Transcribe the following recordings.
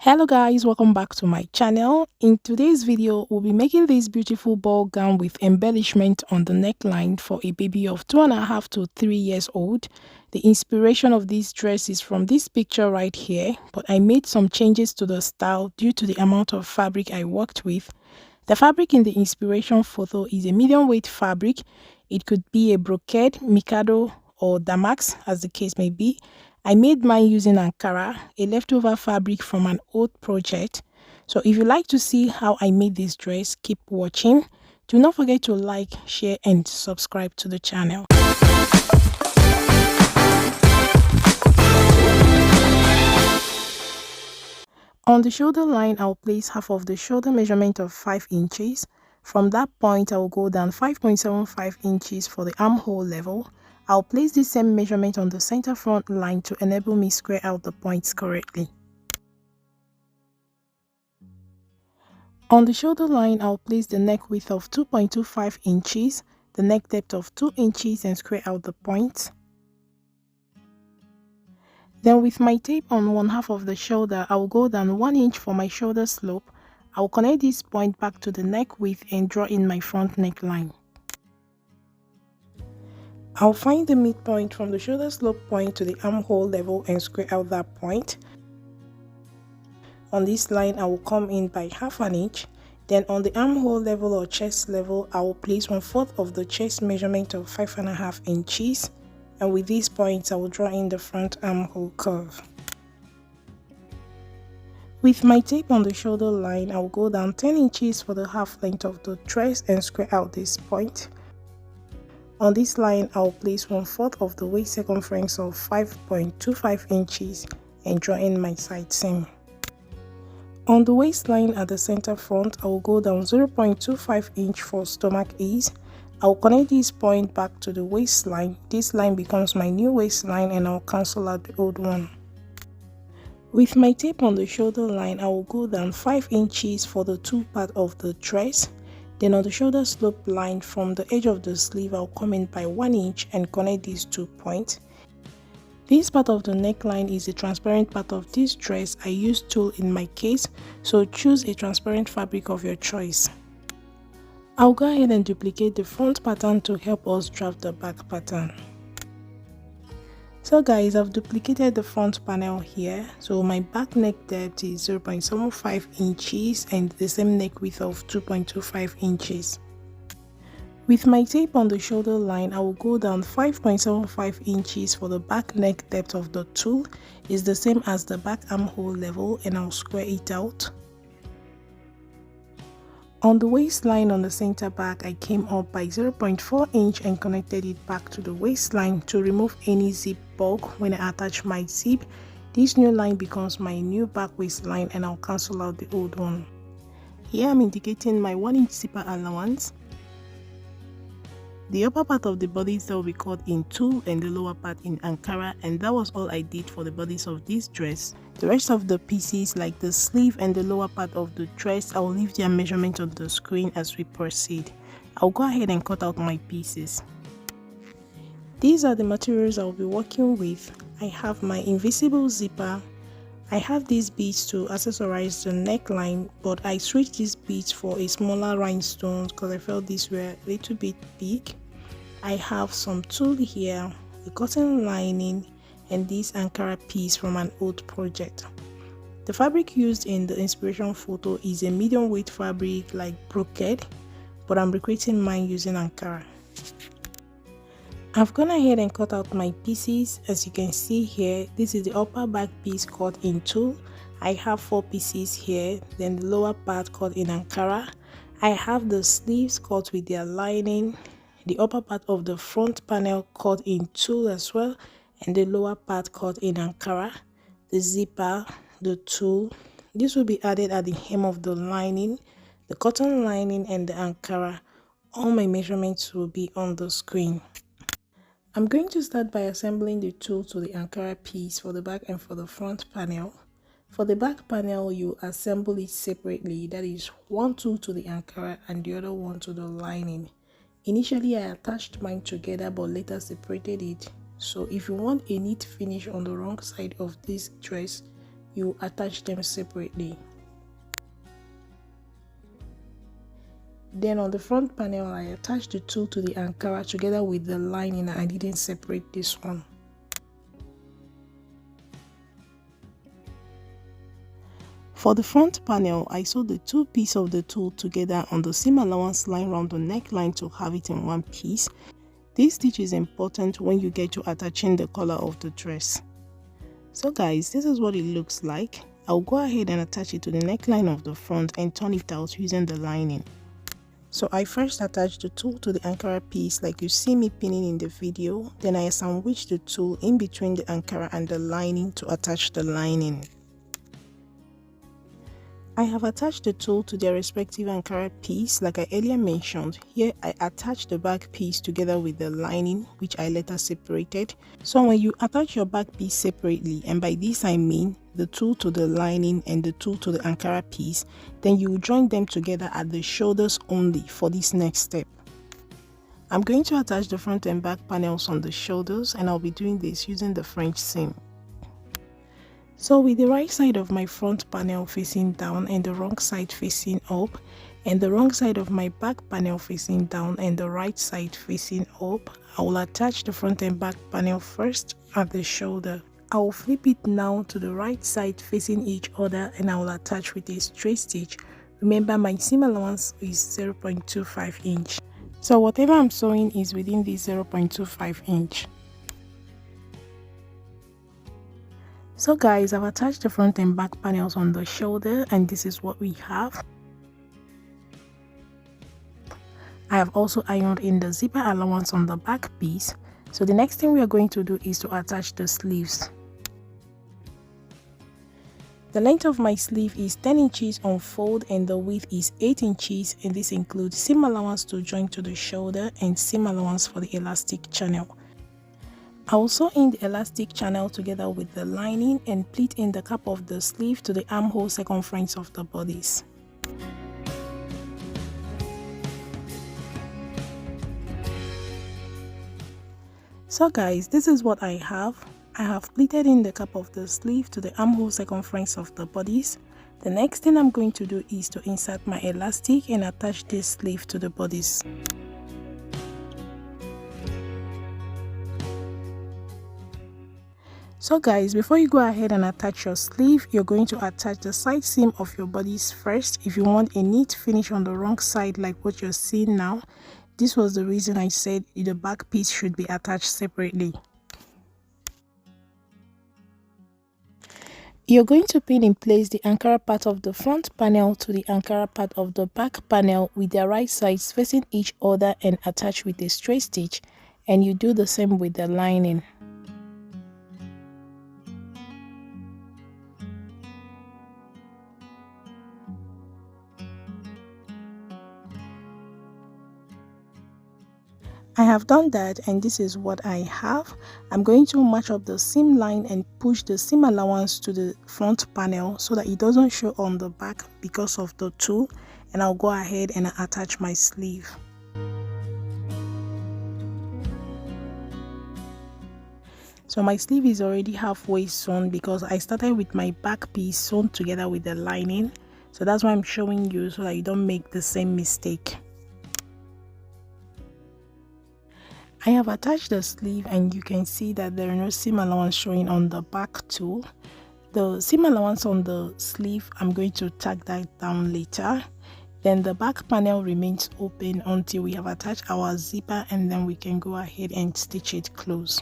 Hello guys, welcome back to my channel. In today's video, we'll be making this beautiful ball gown with embellishment on the neckline for a baby of 2.5 to 3 years old. The inspiration of this dress is from this picture right here, but I made some changes to the style due to the amount of fabric I worked with. The fabric in the inspiration photo is a medium weight fabric. It could be a brocade, mikado, or damask as the case may be. I made mine using Ankara, a leftover fabric from an old project. So if you like to see how I made this dress, keep watching. Do not forget to like, share and subscribe to the channel. On the shoulder line, I'll place half of the shoulder measurement of 5 inches. From that point, I'll go down 5.75 inches for the armhole level. I'll place the same measurement on the center front line to enable me square out the points correctly. On the shoulder line, I'll place the neck width of 2.25 inches, the neck depth of 2 inches and square out the points. Then with my tape on one half of the shoulder, I will go down 1 inch for my shoulder slope. I will connect this point back to the neck width and draw in my front neckline. I'll find the midpoint from the shoulder slope point to the armhole level and square out that point. On this line, I will come in by half an inch. Then on the armhole level or chest level, I will place 1/4 of the chest measurement of 5.5 inches. And with these points, I will draw in the front armhole curve. With my tape on the shoulder line, I will go down 10 inches for the half length of the dress and square out this point. On this line, I will place 1/4 of the waist circumference of 5.25 inches and draw in my side seam. On the waistline at the center front, I will go down 0.25 inch for stomach ease. I will connect this point back to the waistline. This line becomes my new waistline and I will cancel out the old one. With my tape on the shoulder line, I will go down 5 inches for the two part of the dress. Then on the shoulder slope line from the edge of the sleeve, I'll come in by 1 inch and connect these 2 points. This part of the neckline is the transparent part of this dress. I used tulle in my case, so choose a transparent fabric of your choice. I'll go ahead and duplicate the front pattern to help us draft the back pattern. So guys, I've duplicated the front panel here. So my back neck depth is 0.75 inches and the same neck width of 2.25 inches. With my tape on the shoulder line, I will go down 5.75 inches for the back neck depth of the tulle. It's the same as the back armhole level and I'll square it out. On the waistline on the center back, I came up by 0.4 inch and connected it back to the waistline to remove any zip bulk. When I attach my zip, this new line becomes my new back waistline and I'll cancel out the old one. Here I'm indicating my 1 inch zipper allowance. The upper part of the bodice will be cut in tulle and the lower part in Ankara, and that was all I did for the bodice of this dress. The rest of the pieces like the sleeve and the lower part of the dress, I will leave their measurement on the screen as we proceed. I'll go ahead and cut out my pieces. These are the materials I'll be working with. I have my invisible zipper. I have these beads to accessorize the neckline, but I switched these beads for a smaller rhinestones because I felt these were a little bit big. I have some tulle here, a cotton lining, and this Ankara piece from an old project. The fabric used in the inspiration photo is a medium weight fabric like brocade, but I'm recreating mine using Ankara. I've gone ahead and cut out my pieces. As you can see here, this is the upper back piece cut in tulle. I have 4 pieces here, then the lower part cut in Ankara. I have the sleeves cut with their lining, the upper part of the front panel cut in tulle as well, and the lower part cut in Ankara. The zipper, the tulle, this will be added at the hem of the lining, the cotton lining and the Ankara. All my measurements will be on the screen. I'm going to start by assembling the tulle to the Ankara piece for the back and for the front panel. For the back panel, you assemble it separately, that is one tulle to the Ankara and the other one to the lining. Initially, I attached mine together but later separated it. So if you want a neat finish on the wrong side of this dress, you attach them separately. Then on the front panel, I attached the tulle to the Ankara together with the lining. I didn't separate this one. For the front panel, I sewed the two pieces of the tulle together on the seam allowance line around the neckline to have it in one piece. This stitch is important when you get to attaching the collar of the dress. So guys, this is what it looks like. I'll go ahead and attach it to the neckline of the front and turn it out using the lining. So I first attached the tulle to the Ankara piece like you see me pinning in the video. Then I sandwiched the tulle in between the Ankara and the lining to attach the lining. I have attached the tulle to their respective Ankara piece like I earlier mentioned. Here I attached the back piece together with the lining, which I later separated. So when you attach your back piece separately, and by this I mean the tulle to the lining and the tulle to the Ankara piece, then you will join them together at the shoulders only for this next step. I'm going to attach the front and back panels on the shoulders, and I'll be doing this using the French seam. So with the right side of my front panel facing down and the wrong side facing up, and the wrong side of my back panel facing down and the right side facing up, I will attach the front and back panel first at the shoulder. I will flip it now to the right side facing each other, and I will attach with a straight stitch. Remember, my seam allowance is 0.25 inch. So whatever I'm sewing is within this 0.25 inch. So guys, I've attached the front and back panels on the shoulder, and this is what we have. I have also ironed in the zipper allowance on the back piece. So the next thing we are going to do is to attach the sleeves. The length of my sleeve is 10 inches on fold and the width is 8 inches, and this includes seam allowance to join to the shoulder and seam allowance for the elastic channel. I will sew in the elastic channel together with the lining and pleat in the cap of the sleeve to the armhole circumference of the bodice. So guys, this is what I have. I have pleated in the cap of the sleeve to the armhole circumference of the bodice. The next thing I'm going to do is to insert my elastic and attach this sleeve to the bodice. So guys, before you go ahead and attach your sleeve, you're going to attach the side seam of your bodice first if you want a neat finish on the wrong side like what you're seeing now. This was the reason I said the back piece should be attached separately. You're going to pin in place the Ankara part of the front panel to the Ankara part of the back panel with their right sides facing each other and attach with a straight stitch, and you do the same with the lining. I have done that, and this is what I have. I'm going to match up the seam line and push the seam allowance to the front panel so that it doesn't show on the back because of the tulle, and I'll go ahead and attach my sleeve. So my sleeve is already halfway sewn because I started with my back piece sewn together with the lining. So that's why I'm showing you so that you don't make the same mistake. I have attached the sleeve, and you can see that there are no seam allowance showing on the back too. The seam allowance on the sleeve, I'm going to tack that down later. Then the back panel remains open until we have attached our zipper, and then we can go ahead and stitch it close.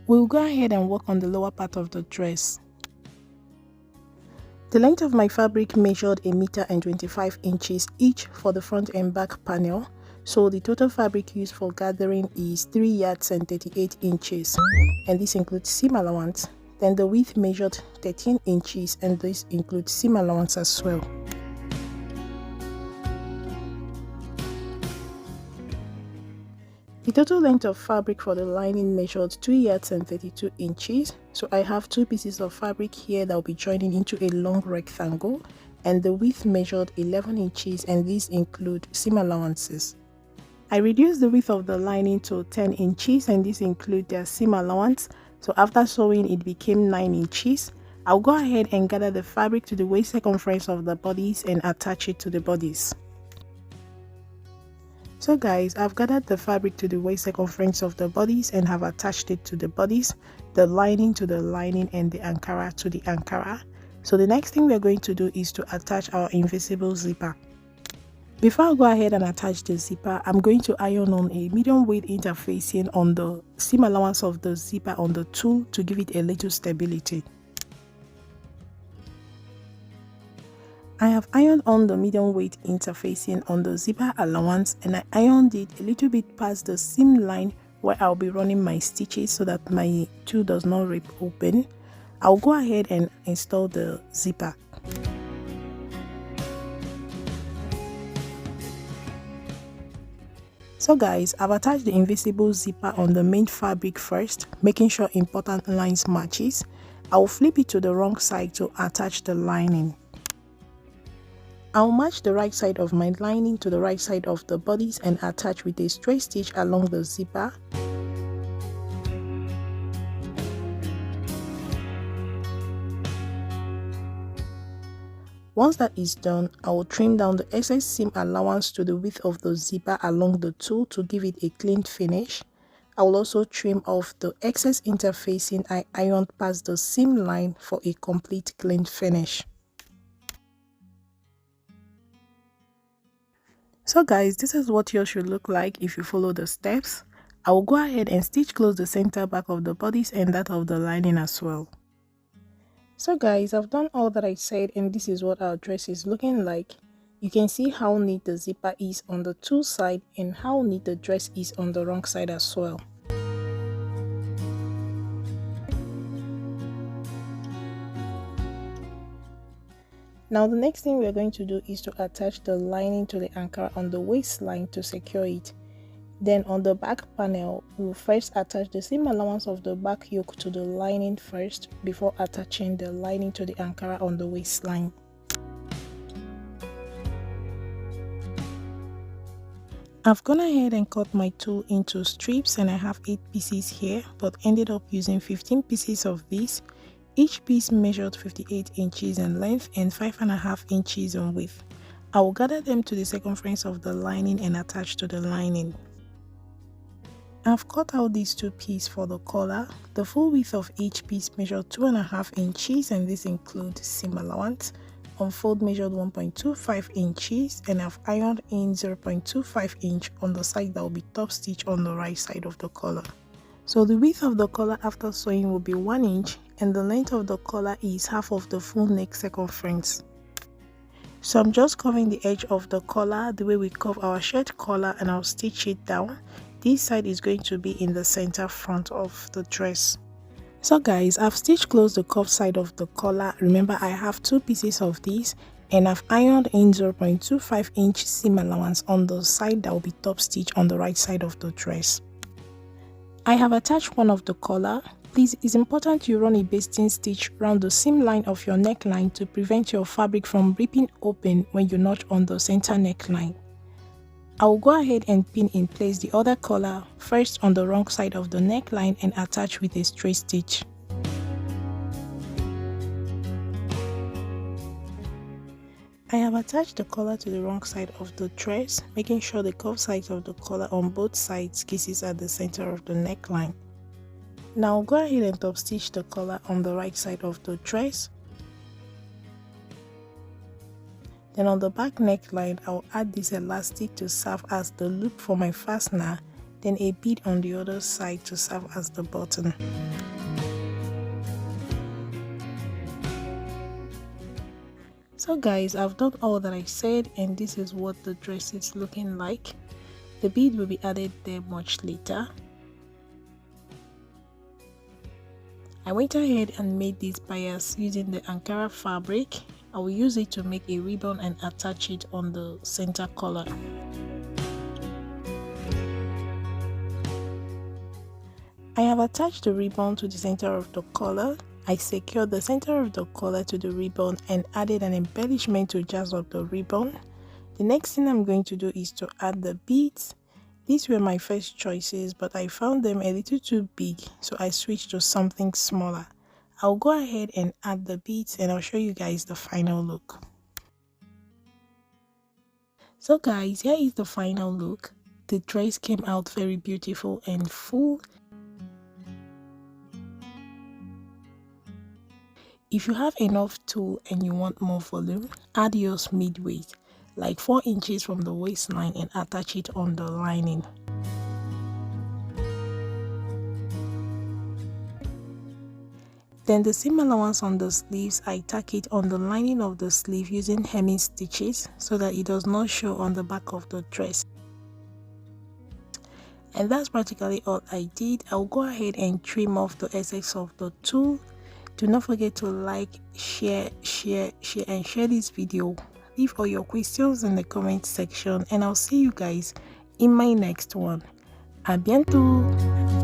We'll go ahead and work on the lower part of the dress. The length of my fabric measured 1.25 meters each for the front and back panel. So the total fabric used for gathering is 3 yards and 38 inches, and this includes seam allowance. Then the width measured 13 inches, and this includes seam allowance as well. The total length of fabric for the lining measured 2 yards and 32 inches. So I have 2 pieces of fabric here that will be joining into a long rectangle, and the width measured 11 inches, and these include seam allowances. I reduced the width of the lining to 10 inches, and this includes their seam allowance. So after sewing, it became 9 inches. I'll go ahead and gather the fabric to the waist circumference of the bodice and attach it to the bodice. So guys, I've gathered the fabric to the waist circumference of the bodice and have attached it to the bodice, the lining to the lining, and the ankara to the ankara. So the next thing we're going to do is to attach our invisible zipper. Before I go ahead and attach the zipper, I'm going to iron on a medium weight interfacing on the seam allowance of the zipper on the tool to give it a little stability. I have ironed on the medium weight interfacing on the zipper allowance, and I ironed it a little bit past the seam line where I'll be running my stitches so that my tool does not rip open. I'll go ahead and install the zipper. So guys, I've attached the invisible zipper on the main fabric first, making sure important lines matches. I'll flip it to the wrong side to attach the lining. I'll match the right side of my lining to the right side of the bodice and attach with a straight stitch along the zipper. Once that is done, I will trim down the excess seam allowance to the width of the zipper along the tool to give it a clean finish. I will also trim off the excess interfacing I ironed past the seam line for a complete clean finish. So guys, this is what yours should look like if you follow the steps. I will go ahead and stitch close the center back of the bodice and that of the lining as well. So guys, I've done all that I said, and this is what our dress is looking like. You can see how neat the zipper is on the two side and how neat the dress is on the wrong side as well. Now the next thing we're going to do is to attach the lining to the ankara on the waistline to secure it. Then on the back panel, we'll first attach the seam allowance of the back yoke to the lining first before attaching the lining to the ankara on the waistline. I've gone ahead and cut my tool into strips, and I have 8 pieces here, but ended up using 15 pieces of these. Each piece measured 58 inches in length and 5.5 inches in width. I will gather them to the circumference of the lining and attach to the lining. I've cut out these 2 pieces for the collar. The full width of each piece measured 2.5 inches, and this includes seam allowance. Unfold measured 1.25 inches, and I've ironed in 0.25 inch on the side that will be top stitch on the right side of the collar. So the width of the collar after sewing will be 1 inch, and the length of the collar is half of the full neck circumference. So I'm just covering the edge of the collar the way we curve our shirt collar, and I'll stitch it down. This side is going to be in the center front of the dress. So guys, I've stitched close the curved side of the collar. Remember, I have 2 pieces of this, and I've ironed in 0.25 inch seam allowance on the side that will be top stitch on the right side of the dress. I have attached one of the collar. Please, it's important you run a basting stitch around the seam line of your neckline to prevent your fabric from ripping open when you notch on the center neckline. I will go ahead and pin in place the other collar first on the wrong side of the neckline and attach with a straight stitch. I have attached the collar to the wrong side of the dress, making sure the curved sides of the collar on both sides kisses at the center of the neckline. Now go ahead and top stitch the collar on the right side of the dress. Then on the back neckline, I'll add this elastic to serve as the loop for my fastener, then a bead on the other side to serve as the button. So guys, I've done all that I said, and this is what the dress is looking like. The bead will be added there much later. I went ahead and made this bias using the ankara fabric. I will use it to make a ribbon and attach it on the center collar. I have attached the ribbon to the center of the collar. I secured the center of the collar to the ribbon and added an embellishment to jazz up the ribbon. The next thing I'm going to do is to add the beads. These were my first choices, but I found them a little too big, so I switched to something smaller. I'll go ahead and add the beads and I'll show you guys the final look. So guys, here is the final look. The dress came out very beautiful and full. If you have enough tulle and you want more volume, add yours midway, like 4 inches from the waistline, and attach it on the lining. Then the similar ones on the sleeves, I tack it on the lining of the sleeve using hemming stitches so that it does not show on the back of the dress. And that's practically all I did. I'll go ahead and trim off the excess of the tulle. Do not forget to like, share this video. Leave all your questions in the comment section and I'll see you guys in my next one. A bientôt!